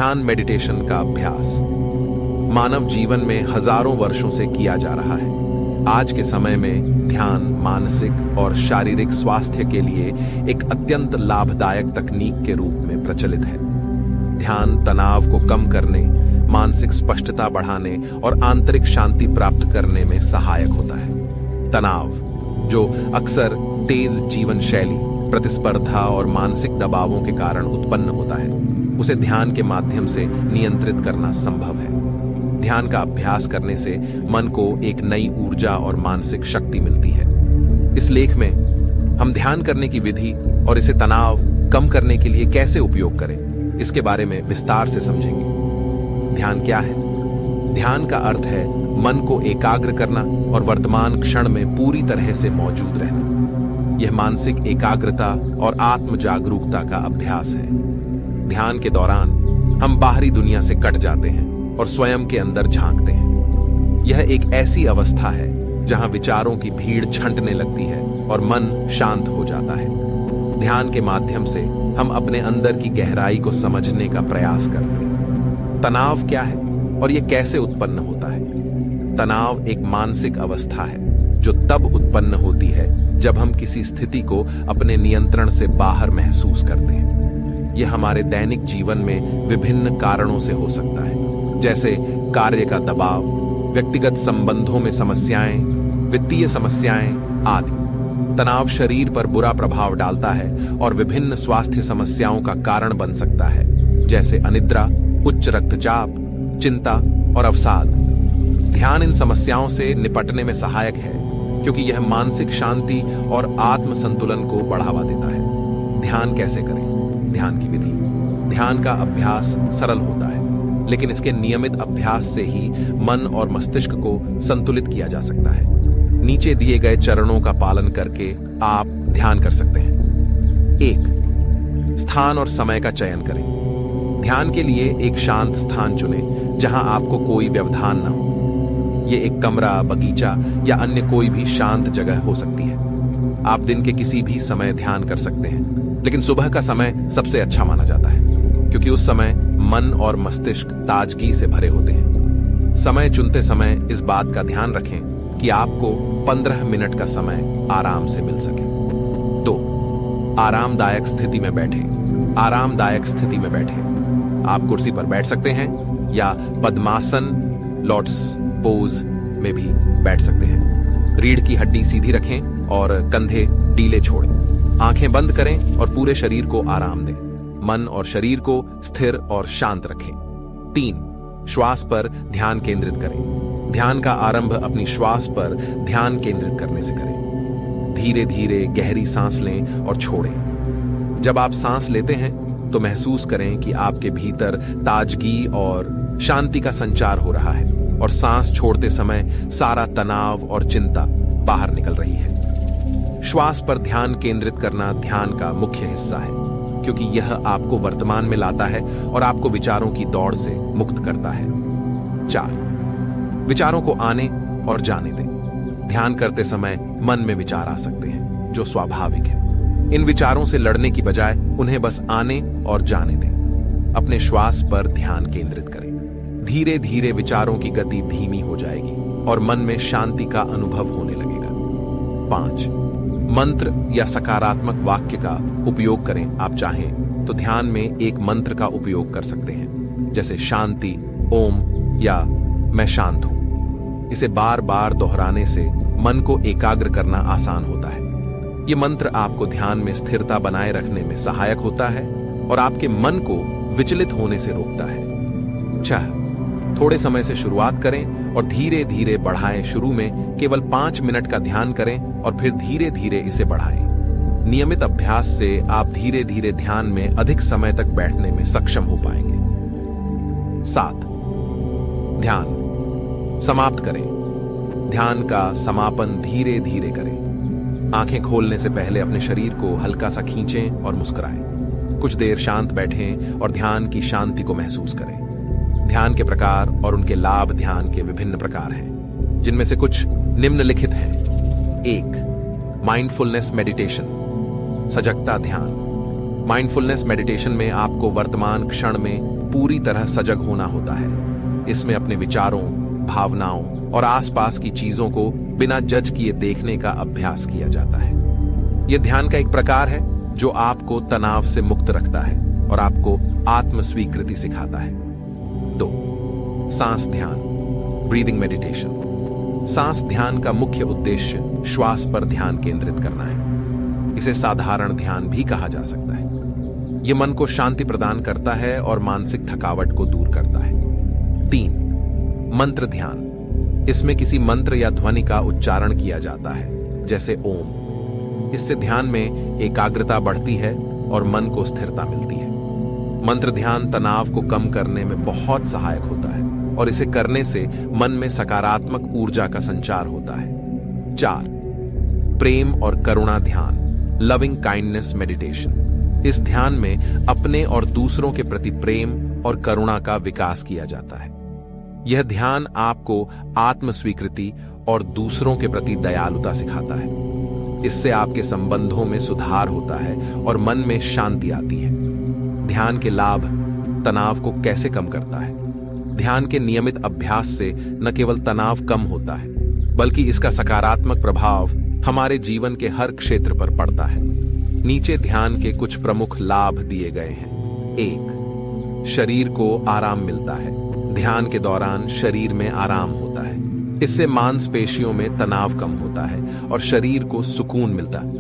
ध्यान मेडिटेशन का अभ्यास मानव जीवन में हजारों वर्षों से किया जा रहा है। आज के समय में ध्यान मानसिक और शारीरिक स्वास्थ्य के लिए एक अत्यंत लाभदायक तकनीक के रूप में प्रचलित है। ध्यान तनाव को कम करने, मानसिक स्पष्टता बढ़ाने और आंतरिक शांति प्राप्त करने में सहायक होता है। तनाव, जो अक्सर तेज जीवन शैली, प्रतिस्पर्धा और मानसिक दबावों के कारण उत्पन्न होता है, उसे ध्यान के माध्यम से नियंत्रित करना संभव है। ध्यान का अभ्यास करने से मन को एक नई ऊर्जा और मानसिक शक्ति मिलती है। इस लेख में हम ध्यान करने की विधि और इसे तनाव कम करने के लिए कैसे उपयोग करें, इसके बारे में विस्तार से समझेंगे। ध्यान क्या है? ध्यान का अर्थ है मन को एकाग्र करना और वर्तमान क्षण में पूरी तरह से मौजूद रहना। यह मानसिक एकाग्रता और आत्म जागरूकता का अभ्यास है। ध्यान के दौरान हम बाहरी दुनिया से कट जाते हैं और स्वयं के अंदर झांकते हैं। यह एक ऐसी अवस्था है जहां विचारों की भीड़ छंटने लगती है और मन शांत हो जाता है। ध्यान के माध्यम से हम अपने अंदर की गहराई को समझने का प्रयास करते हैं। तनाव क्या है और यह कैसे उत्पन्न होता है? तनाव एक मानसिक अवस्था है जो तब उत्पन्न होती है जब हम किसी स्थिति को अपने नियंत्रण से बाहर महसूस करते हैं। यह हमारे दैनिक जीवन में विभिन्न कारणों से हो सकता है, जैसे कार्य का दबाव, व्यक्तिगत संबंधों में समस्याएं, वित्तीय समस्याएं आदि। तनाव शरीर पर बुरा प्रभाव डालता है और विभिन्न स्वास्थ्य समस्याओं का कारण बन सकता है, जैसे अनिद्रा, उच्च रक्तचाप, चिंता और अवसाद। ध्यान इन समस्याओं से निपटने में सहायक है क्योंकि यह मानसिक शांति और आत्म संतुलन को बढ़ावा देता है। ध्यान कैसे करें? ध्यान की विधि। ध्यान का अभ्यास सरल होता है, लेकिन इसके नियमित अभ्यास से ही मन और मस्तिष्क को संतुलित किया जा सकता है। नीचे दिए गए चरणों का पालन करके आप ध्यान कर सकते हैं। 1. स्थान और समय का चयन करें। ध्यान के लिए एक शांत स्थान चुनें जहां आपको कोई व्यवधान न हो। ये एक कमरा, बगीचा या अन्य कोई भी शांत जगह हो सकती है। आप दिन के किसी भी समय ध्यान कर सकते हैं, लेकिन सुबह का समय सबसे अच्छा माना जाता है क्योंकि उस समय मन और मस्तिष्क ताजगी से भरे होते हैं। समय चुनते समय इस बात का ध्यान रखें कि आपको 15 मिनट का समय आराम से मिल सके। 2. आरामदायक स्थिति में बैठें। आरामदायक स्थिति में बैठें। आप कुर्सी पर बैठ सकते हैं या पद्मासन, लोटस पोज में भी बैठ सकते हैं। रीढ़ की हड्डी सीधी रखें और कंधे ढीले छोड़ें। आंखें बंद करें और पूरे शरीर को आराम दें। मन और शरीर को स्थिर और शांत रखें। 3. श्वास पर ध्यान केंद्रित करें। ध्यान का आरंभ अपनी श्वास पर ध्यान केंद्रित करने से करें। धीरे धीरे गहरी सांस लें और छोड़ें। जब आप सांस लेते हैं तो महसूस करें कि आपके भीतर ताजगी और शांति का संचार हो रहा है और सांस छोड़ते समय सारा तनाव और चिंता बाहर निकल रही है। श्वास पर ध्यान केंद्रित करना ध्यान का मुख्य हिस्सा है क्योंकि यह आपको वर्तमान में लाता है और आपको विचारों की दौड़ से मुक्त करता है। 4. विचारों को आने और जाने दें। ध्यान करते समय मन में विचार आ सकते हैं, जो स्वाभाविक है। इन विचारों से लड़ने की बजाय उन्हें बस आने और जाने दें। अपने श्वास पर ध्यान केंद्रित करें। धीरे धीरे विचारों की गति धीमी हो जाएगी और मन में शांति का अनुभव होने लगेगा। 5. मंत्र या सकारात्मक वाक्य का उपयोग करें। आप चाहें तो ध्यान में एक मंत्र का उपयोग कर सकते हैं, जैसे शांति, ओम या मैं शांत हूं। इसे बार बार दोहराने से मन को एकाग्र करना आसान होता है। ये मंत्र आपको ध्यान में स्थिरता बनाए रखने में सहायक होता है और आपके मन को विचलित होने से रोकता है। 6. थोड़े समय से शुरुआत करें और धीरे धीरे बढ़ाएं। शुरू में केवल 5 मिनट का ध्यान करें और फिर धीरे धीरे इसे बढ़ाएं। नियमित अभ्यास से आप धीरे धीरे ध्यान में अधिक समय तक बैठने में सक्षम हो पाएंगे। 7. ध्यान समाप्त करें। ध्यान का समापन धीरे धीरे करें। आंखें खोलने से पहले अपने शरीर को हल्का सा खींचें और मुस्कुराएं। कुछ देर शांत बैठें और ध्यान की शांति को महसूस करें। ध्यान के प्रकार और उनके लाभ। ध्यान के विभिन्न प्रकार हैं, जिनमें से कुछ निम्नलिखित हैं। 1. माइंडफुलनेस मेडिटेशन, सजगता ध्यान। माइंडफुलनेस मेडिटेशन में आपको वर्तमान क्षण में पूरी तरह सजग होना होता है। इसमें अपने विचारों, भावनाओं और आसपास की चीजों को बिना जज किए देखने का अभ्यास किया जाता है। यह ध्यान का एक प्रकार है जो आपको तनाव से मुक्त रखता है और आपको आत्म स्वीकृति सिखाता है। 2. सांस ध्यान, ब्रीदिंग मेडिटेशन। सांस ध्यान का मुख्य उद्देश्य श्वास पर ध्यान केंद्रित करना है। इसे साधारण ध्यान भी कहा जा सकता है। यह मन को शांति प्रदान करता है और मानसिक थकावट को दूर करता है। 3. मंत्र ध्यान। इसमें किसी मंत्र या ध्वनि का उच्चारण किया जाता है, जैसे ओम। इससे ध्यान में एकाग्रता बढ़ती है और मन को स्थिरता मिलती है। मंत्र ध्यान तनाव को कम करने में बहुत सहायक होता है और इसे करने से मन में सकारात्मक ऊर्जा का संचार होता है। 4. प्रेम और करुणा ध्यान, लविंग काइंडनेस मेडिटेशन। इस ध्यान में अपने और दूसरों के प्रति प्रेम और करुणा का विकास किया जाता है। यह ध्यान आपको आत्म स्वीकृति और दूसरों के प्रति दयालुता सिखाता है। इससे आपके संबंधों में सुधार होता है और मन में शांति आती है। ध्यान के लाभ तनाव को कैसे कम करता है? ध्यान के नियमित अभ्यास से न केवल तनाव कम होता है, बल्कि इसका सकारात्मक प्रभाव हमारे जीवन के हर क्षेत्र पर पड़ता है। नीचे ध्यान के कुछ प्रमुख लाभ दिए गए हैं। 1. शरीर को आराम मिलता है। ध्यान के दौरान शरीर में आराम होता है। इससे मांसपेशियों में तनाव कम होता है और शरीर को सुकून मिलता है।